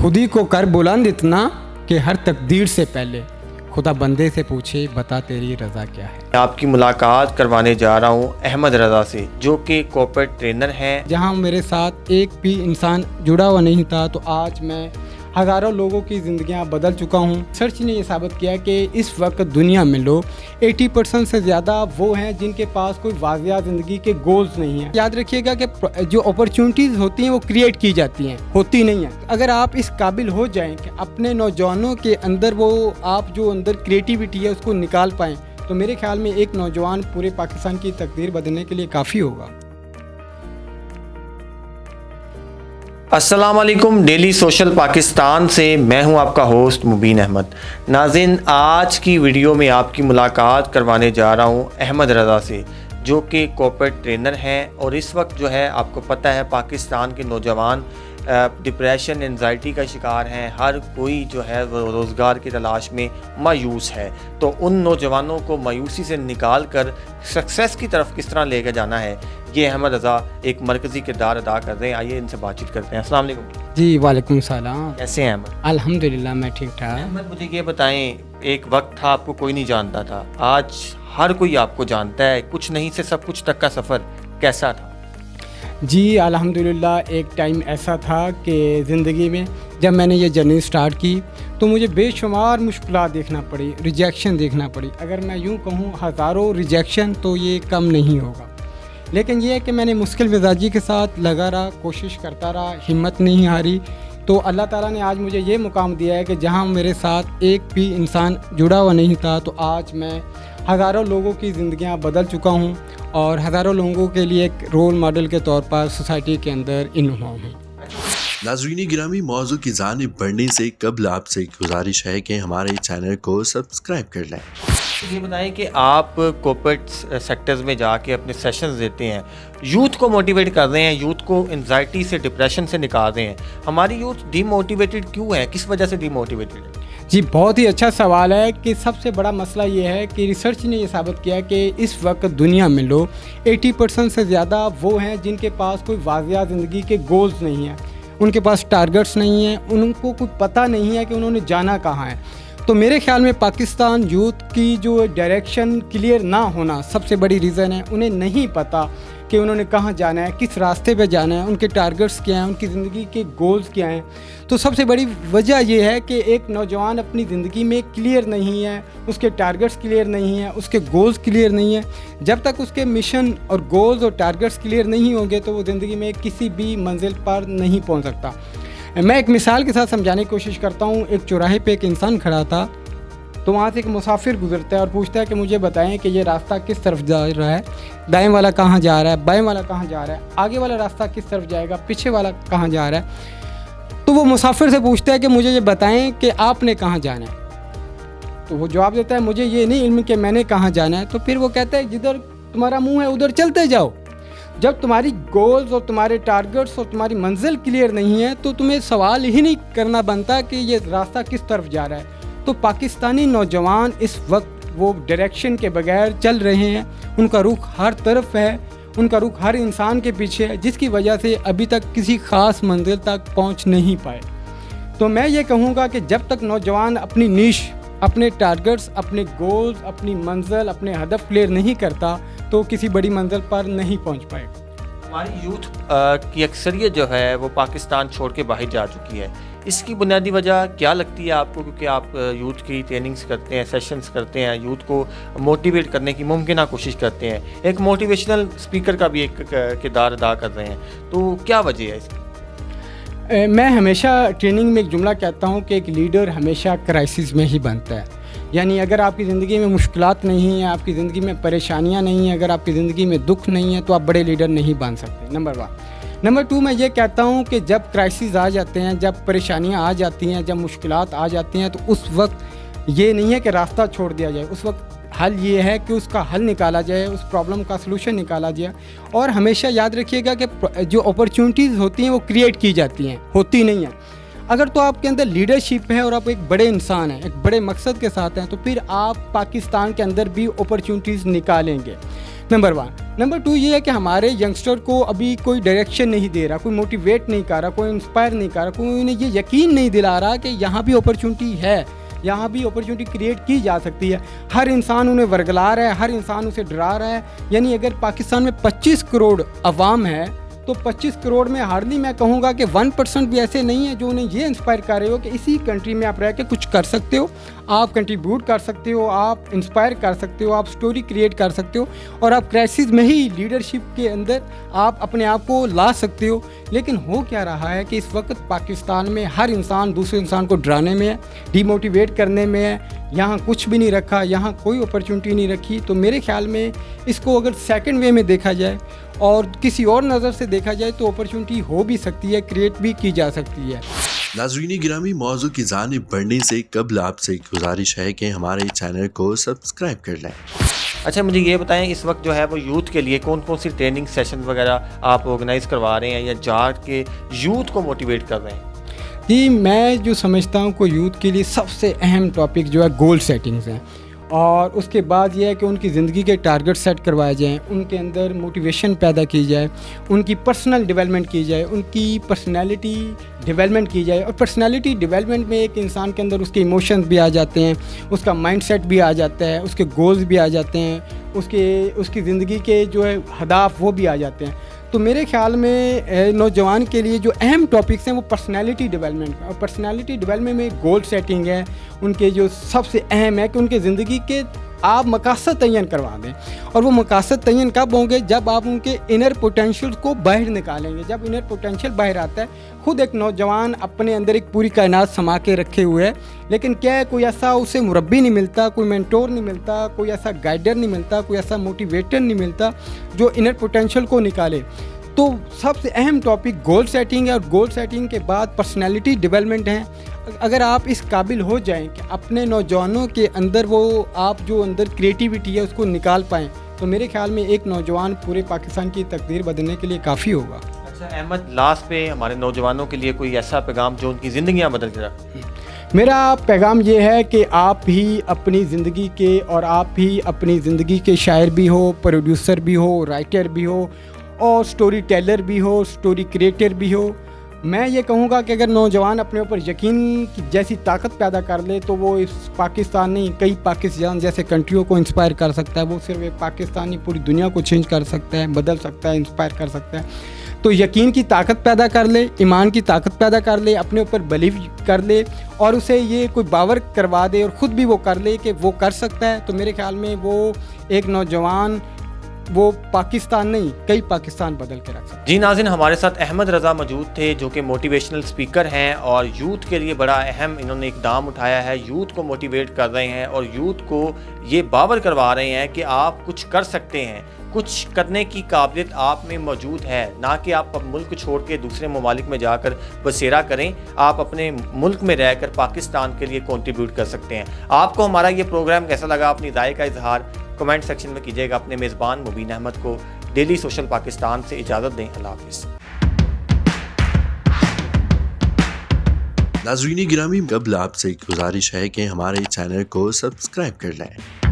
खुदी को कर बुलंद इतना कि हर तकदीर से पहले खुदा बंदे से पूछे बता तेरी रज़ा क्या है। आपकी मुलाकात करवाने जा रहा हूँ अहमद रज़ा से, जो कि कॉर्पोरेट ट्रेनर हैं। जहाँ मेरे साथ एक भी इंसान जुड़ा हुआ नहीं था, तो आज मैं हज़ारों लोगों की ज़िंदगियाँ बदल चुका हूँ। रिसर्च ने ये साबित किया कि इस वक्त दुनिया में लोग 80% से ज़्यादा वो हैं जिनके पास कोई वाक़िया ज़िंदगी के गोल्स नहीं हैं। याद रखिएगा कि जो अपॉर्चुनिटीज़ होती हैं वो क्रिएट की जाती हैं, होती नहीं हैं। अगर आप इस काबिल हो जाएं कि अपने नौजवानों के अंदर वो आप जो अंदर क्रिएटिविटी है उसको निकाल पाएँ, तो मेरे ख्याल में एक नौजवान पूरे पाकिस्तान की तकदीर बदलने के लिए काफ़ी होगा। अस्सलाम वालेकुम, डेली सोशल पाकिस्तान से मैं हूं आपका होस्ट मुबीन अहमद। नाज़रीन, आज की वीडियो में आपकी मुलाकात करवाने जा रहा हूं अहमद रज़ा से, जो कि कॉर्पोरेट ट्रेनर हैं। और इस वक्त जो है आपको पता है पाकिस्तान के नौजवान डिप्रेशन एंजाइटी का शिकार हैं। हर कोई जो है वो रोज़गार की तलाश में मायूस है। तो उन नौजवानों को मायूसी से निकाल कर सक्सेस की तरफ किस तरह लेकर जाना है, ये अहमद रज़ा एक मरकज़ी किरदार अदा कर रहे हैं। आइए इनसे बातचीत करते हैं। अस्सलाम वालेकुम। जी वालेकुम सलाम। कैसे हैं अहमद? अल्हम्दुलिल्लाह मैं ठीक ठाक। अहमद, मुझे ये बताएं, एक वक्त था आपको कोई नहीं जानता था, आज हर कोई आपको जानता है। कुछ नहीं से सब कुछ तक का सफ़र कैसा था? जी अल्हम्दुलिल्लाह, एक टाइम ऐसा था कि ज़िंदगी में जब मैंने ये जर्नी स्टार्ट की तो मुझे बेशुमार मुश्किलात देखना पड़ी, रिजेक्शन देखना पड़ी। अगर मैं यूँ कहूँ हज़ारों रिजेक्शन तो ये कम नहीं होगा, लेकिन ये है कि मैंने मुश्किल मिजाजी के साथ लगा रहा, कोशिश करता रहा, हिम्मत नहीं हारी। तो अल्लाह ताला ने आज मुझे ये मुकाम दिया है कि जहाँ मेरे साथ एक भी इंसान जुड़ा हुआ नहीं था, तो आज मैं हज़ारों लोगों की ज़िंदगियाँ बदल चुका हूँ और हज़ारों लोगों के लिए एक रोल मॉडल के तौर पर सोसाइटी के अंदर इन हुआ हूँ। नाज़रीन गिरामी, मौजू की जानिब बढ़ने से कबल आपसे गुजारिश है कि हमारे चैनल को सब्सक्राइब कर लें। ये बताएं कि आप कॉर्पोरेट सेक्टर्स में जाके अपने सेशंस देते हैं, यूथ को मोटिवेट कर रहे हैं, यूथ को एंजाइटी से, डिप्रेशन से निकाल रहे हैं। हमारी यूथ डीमोटिवेटेड क्यों है, किस वजह से डीमोटिवेटेड है? जी बहुत ही अच्छा सवाल है कि सबसे बड़ा मसला ये है कि रिसर्च ने ये साबित किया कि इस वक्त दुनिया में लोग 80% से ज़्यादा वो हैं जिनके पास कोई वाक़िया ज़िंदगी के गोल्स नहीं हैं, उनके पास टारगेट्स नहीं हैं, उनको कोई पता नहीं है कि उन्होंने जाना कहाँ है। तो मेरे ख्याल में पाकिस्तान यूथ की जो डायरेक्शन क्लियर ना होना सबसे बड़ी रीज़न है। उन्हें नहीं पता कि उन्होंने कहाँ जाना है, किस रास्ते पे जाना है, उनके टारगेट्स क्या हैं, उनकी ज़िंदगी के गोल्स क्या हैं। तो सबसे बड़ी वजह यह है कि एक नौजवान अपनी ज़िंदगी में क्लियर नहीं है, उसके टारगेट्स क्लियर नहीं हैं, उसके गोल्स क्लियर नहीं हैं। जब तक उसके मिशन और गोल्स और टारगेट्स क्लियर नहीं होंगे तो वो ज़िंदगी में किसी भी मंजिल पर नहीं पहुँच सकता। मैं एक मिसाल के साथ समझाने की कोशिश करता हूँ। एक चौराहे पे एक इंसान खड़ा था, तो वहाँ से एक मुसाफिर गुजरता है और पूछता है कि मुझे बताएं कि ये रास्ता किस तरफ जा रहा है, दाएं वाला कहाँ जा रहा है, बाएं वाला कहाँ जा रहा है, आगे वाला रास्ता किस तरफ जाएगा, पीछे वाला कहाँ जा रहा है। तो वो मुसाफिर से पूछता है कि मुझे ये बताएं कि आपने कहाँ जाना है। तो वो जवाब देता है मुझे ये नहीं इल्म कि मैंने कहाँ जाना है। तो फिर वो कहता है जिधर तुम्हारा मुँह है उधर चलते जाओ। जब तुम्हारी गोल्स और तुम्हारे टारगेट्स और तुम्हारी मंजिल क्लियर नहीं है तो तुम्हें सवाल ही नहीं करना बनता कि ये रास्ता किस तरफ जा रहा है। तो पाकिस्तानी नौजवान इस वक्त वो डायरेक्शन के बगैर चल रहे हैं, उनका रुख हर तरफ है, उनका रुख हर इंसान के पीछे है, जिसकी वजह से अभी तक किसी ख़ास मंजिल तक पहुंच नहीं पाए। तो मैं ये कहूँगा कि जब तक नौजवान अपनी नीश, अपने टारगेट्स, अपने गोल्स, अपनी मंजिल, अपने हदफ क्लियर नहीं करता तो किसी बड़ी मंजिल पर नहीं पहुंच पाएगा। हमारी यूथ की अक्सरियत जो है वो पाकिस्तान छोड़ के बाहर जा चुकी है। इसकी बुनियादी वजह क्या लगती है आपको? क्योंकि आप यूथ की ट्रेनिंग्स करते हैं, सेशंस करते हैं, यूथ को मोटिवेट करने की मुमकिन कोशिश करते हैं, एक मोटिवेशनल स्पीकर का भी एक किरदार अदा कर रहे हैं, तो क्या वजह है इसकी? मैं हमेशा ट्रेनिंग में एक जुमला कहता हूँ कि एक लीडर हमेशा क्राइसिस में ही बनता है। यानी अगर आपकी ज़िंदगी में मुश्किलात नहीं हैं, आपकी ज़िंदगी में परेशानियाँ नहीं हैं, अगर आपकी ज़िंदगी में दुख नहीं है तो आप बड़े लीडर नहीं बन सकते। नंबर 1। नंबर 2, मैं ये कहता हूँ कि जब क्राइसिस आ जाते हैं, जब परेशानियाँ आ जाती हैं, जब मुश्किलात आ जाती हैं, तो उस वक्त ये नहीं है कि रास्ता छोड़ दिया जाए। उस वक्त हल ये है कि उसका हल निकाला जाए, उस प्रॉब्लम का सलूशन निकाला जाए। और हमेशा याद रखिएगा कि जो अपॉर्चुनिटीज़ होती हैं वो क्रिएट की जाती हैं, होती नहीं हैं। अगर तो आपके अंदर लीडरशिप है और आप एक बड़े इंसान हैं, एक बड़े मकसद के साथ हैं, तो फिर आप पाकिस्तान के अंदर भी अपॉर्चुनिटीज़ निकालेंगे। नंबर 1। नंबर 2 ये है कि हमारे यंगस्टर को अभी कोई डायरेक्शन नहीं दे रहा, कोई मोटिवेट नहीं कर रहा, कोई इंस्पायर नहीं कर रहा, कोई उन्हें ये यकीन नहीं दिला रहा कि यहाँ भी अपॉर्चुनिटी है, यहाँ भी अपॉर्चुनिटी क्रिएट की जा सकती है। हर इंसान उन्हें वर्गला रहा है, हर इंसान उसे डरा रहा है। यानी अगर पाकिस्तान में 25 करोड़ अवाम है तो 25 करोड़ में हार्डली मैं कहूँगा कि 1% भी ऐसे नहीं है जो उन्हें ये इंस्पायर कर रहे हो कि इसी कंट्री में आप रह के कुछ कर सकते हो, आप कंट्रीब्यूट कर सकते हो, आप इंस्पायर कर सकते हो, आप स्टोरी क्रिएट कर सकते हो और आप क्राइसिस में ही लीडरशिप के अंदर आप अपने आप को ला सकते हो। लेकिन हो क्या रहा है कि इस वक्त पाकिस्तान में हर इंसान दूसरे इंसान को डराने में है, डिमोटिवेट करने में है। यहाँ कुछ भी नहीं रखा, यहाँ कोई अपॉर्चुनिटी नहीं रखी। तो मेरे ख्याल में इसको अगर सेकंड वे में देखा जाए और किसी और नज़र से देखा जाए तो अपॉर्चुनिटी हो भी सकती है, क्रिएट भी की जा सकती है। नाज़रीन गिरामी, मौजू की जानिब बढ़ने से कबल आपसे गुजारिश है कि हमारे चैनल को सब्सक्राइब कर लें। अच्छा, मुझे ये बताएं, इस वक्त जो है वो यूथ के लिए कौन कौन सी ट्रेनिंग सेशन वगैरह आप ऑर्गेनाइज़ करवा रहे हैं या जा के यूथ को मोटिवेट कर रहे हैं? जी, मैं जो समझता हूँ कि यूथ के लिए सबसे अहम टॉपिक जो है गोल सेटिंग्स हैं और उसके बाद ये है कि उनकी ज़िंदगी के टारगेट सेट करवाए जाएँ, उनके अंदर मोटिवेशन पैदा की जाए, उनकी पर्सनल डेवलपमेंट की जाए, उनकी पर्सनैलिटी डेवलपमेंट की जाए। और पर्सनैलिटी डेवलपमेंट में एक इंसान के अंदर उसके इमोशंस भी आ जाते हैं, उसका माइंडसेट भी आ जाता है, उसके गोल्स भी आ जाते हैं, उसकी ज़िंदगी के जो है हदाफ वो भी आ जाते हैं। तो मेरे ख्याल में नौजवान के लिए जो अहम टॉपिक्स हैं वो पर्सनैलिटी डेवलपमेंट और पर्सनैलिटी डेवलपमेंट में गोल सेटिंग है। उनके जो सबसे अहम है कि उनके ज़िंदगी के आप मकासद तयन करवा दें। और वो मकासद तयन कब होंगे? जब आप उनके इनर पोटेंशियल को बाहर निकालेंगे। जब इनर पोटेंशियल बाहर आता है, खुद एक नौजवान अपने अंदर एक पूरी कायनात समा के रखे हुए है, लेकिन क्या है, कोई ऐसा उसे मुरब्बी नहीं मिलता, कोई मेंटोर नहीं मिलता, कोई ऐसा गाइडर नहीं मिलता, कोई ऐसा मोटिवेटर नहीं मिलता जो इनर पोटेंशियल को निकाले। तो सबसे अहम टॉपिक गोल सेटिंग है और गोल सेटिंग के बाद पर्सनैलिटी डेवलपमेंट है। अगर आप इस काबिल हो जाएं कि अपने नौजवानों के अंदर वो आप जो अंदर क्रिएटिविटी है उसको निकाल पाएँ, तो मेरे ख्याल में एक नौजवान पूरे पाकिस्तान की तकदीर बदलने के लिए काफ़ी होगा। अच्छा अहमद, लास्ट पे हमारे नौजवानों के लिए कोई ऐसा पैगाम जो उनकी ज़िंदगियाँ बदल के रख? मेरा पैगाम ये है कि आप भी अपनी ज़िंदगी के और आप भी अपनी ज़िंदगी के शायर भी हो, प्रोड्यूसर भी हो, राइटर भी हो और स्टोरी टेलर भी हो, स्टोरी क्रिएटर भी हो। मैं ये कहूँगा कि अगर नौजवान अपने ऊपर यकीन की जैसी ताकत पैदा कर ले तो वो इस पाकिस्तान नहीं, कई पाकिस्तान जैसे कंट्रियों को इंस्पायर कर सकता है। वो सिर्फ एक पाकिस्तान नहीं, पूरी दुनिया को चेंज कर सकता है, बदल सकता है, इंस्पायर कर सकता है। तो यकीन की ताकत पैदा कर ले, ईमान की ताकत पैदा कर ले, अपने ऊपर बिलीव कर ले और उसे ये कोई बावर करवा दे और ख़ुद भी वो कर ले कि वो कर सकता है। तो मेरे ख्याल में वो एक नौजवान वो पाकिस्तान नहीं, कई पाकिस्तान बदल के रख सकते। जी नाज़रीन, हमारे साथ अहमद रज़ा मौजूद थे जो कि मोटिवेशनल स्पीकर हैं और यूथ के लिए बड़ा अहम इन्होंने इक़दाम उठाया है। यूथ को मोटिवेट कर रहे हैं और यूथ को ये बावर करवा रहे हैं कि आप कुछ कर सकते हैं, कुछ करने की काबिलियत आप में मौजूद है, ना कि आप मुल्क छोड़ के दूसरे ममालिक में जाकर बसेरा करें। आप अपने मुल्क में रहकर पाकिस्तान के लिए कंट्रीब्यूट कर सकते हैं। आपको हमारा ये प्रोग्राम कैसा लगा, अपनी राय का इजहार कमेंट सेक्शन में कीजिएगा। अपने मेज़बान मुबीन अहमद को डेली सोशल पाकिस्तान से इजाज़त दें। अल्लाह हाफ़िज़। नाज़रीन गिरामी, कबल आपसे गुजारिश है कि हमारे चैनल को सब्सक्राइब कर लें।